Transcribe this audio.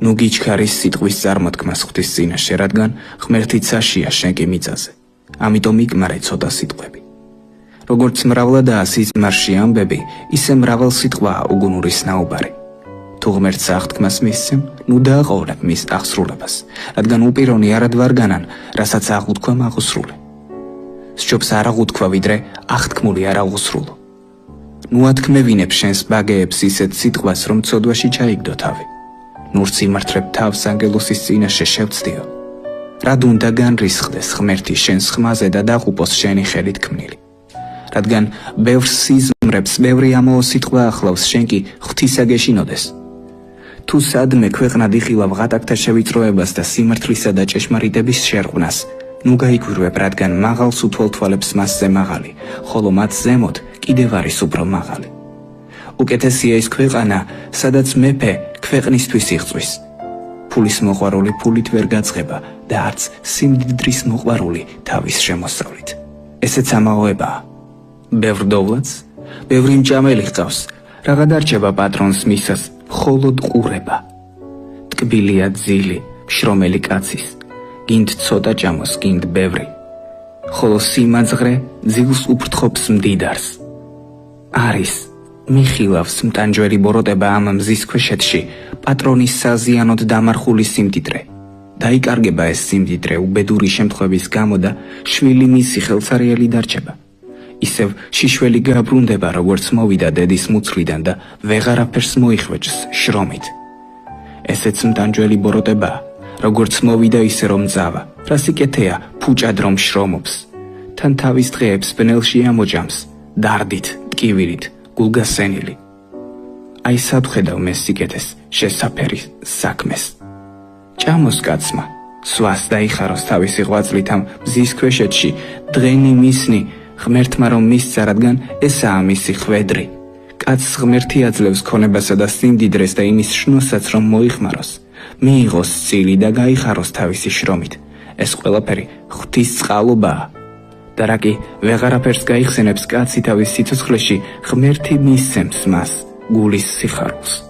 ნუ გიჩქარის სიტყვის წარმოთქმას ღვთის წინაშე, რადგან ღმერთიც აშია შენ კი მიწაზე. ამიტომ იკმარე ცოტა სიტყვები. როგორც მრავლადაა სიზმარში ამბები, ისე მრავალ სიტყვაა უგუნურის ნაუბარი. თუ ღმერთს აღთქმას მისცემ, ნუ დააყოვრებ მის აღსრულებას, რადგან უპირონი არადვარგანან, რასაც აღუთქვა აღუსრულე. სჯობს არ აღუთქვა, ვიდრე აღთქმული არ აღუსრულო. ნუ ათქმევინებ შენს ბაგეებს ისეთ სიტყვას, რომ ცოდვაში ჩაიგდო თავი. ნურც იმართრებ თავს ანგელოსის წინაშე შევცდიო. რად უნდა განრისხდეს ღმერთი შენს ხმაზე და დაღუპოს შენი ხელით ქმნილი. რადგან ბევრ სიზმრებს ბევრი ამაო სიტყვა ახლავს, შენ კი ღვთისაგეშინოდეს. თუ სადმე ქვეყნად იხილავ ღატაკთა შევიწროებას და სიმართლისა და ჭეშმარიტების შერყვნას, ნუ გაიგვირვებ, რადგან მაღალს უთვალთვალებს მასზე მაღალი, ხოლო მათ ზემოთ კიდევ არის უფრო მაღალი. უკეთესია ის ქვეყანა, სადაც მეფე ქვეყნისთვის იღწვის. ფულის მოყვარული ფულით ვერ გაწყება და არც სიმდიდრის მოყვარული თავის შემოსავლით. ესეც ამაოებაა. ბევრ დოვლათს, ბევრი მჭამელი ჰყავს, რაღად არჩება პატრონს მისას, მხოლოდ ყურება. ტკბილია ძილი, შრომელი კაცის, გინდ ცოტა ჭამოს, გინდ ბევრი, ხოლო სიმაძღრე ძილს უფრთხობს მდიდარს. არის მიხილავს მტანჯველი ბოროტება ამ მზის ქვეშეთში, პატრონის საზიანოდ დამარხული სიმდიდრე. დაიკარგება ეს სიმდიდრე უბედური შემთხვევის გამო და შვილი მისი ხელსარიელი დარჩება. ისევ შიშველი გაბრუნდება, როგორც მოვიდა დედის მუცლიდან და ვეღარაფერს მოიხვეჭს შრომით. ესეც მტანჯველი ბოროტებაა, როგორც მოვიდა ისე რომ ძავა, რას იკეთეა ფუჭად რომ შრომობს. თან თავის დღეებს ბნელში ამოჯამს, დარდით, ტკივილით, გულგასენილი. აი სად ხედავ მე სიკეთეს შესაფერი საქმეს. ჭამოს კაცმა, სვას დაიხაროს თავისი ღვაწლით ამ მზის ქვეშეთში, დღენი მისნი, ღმერთმა რომ მისცა, რადგან ესაა მისი ხვედრი. კაცს ღმერთი აძლევს ქონებასა და სიმდიდრეს და იმის შნოსაც რომ მოიხმაროს, მიიღოს წილი და გაიხაროს თავისი შრომით. ეს ყველაფერი ღვთის წყალობაა. და რა კი ვეღარაფერს გაიხსენებს კაცი თავის სიცოცხლეში, ღმერთი მისცემს მას გულის სიხარულს.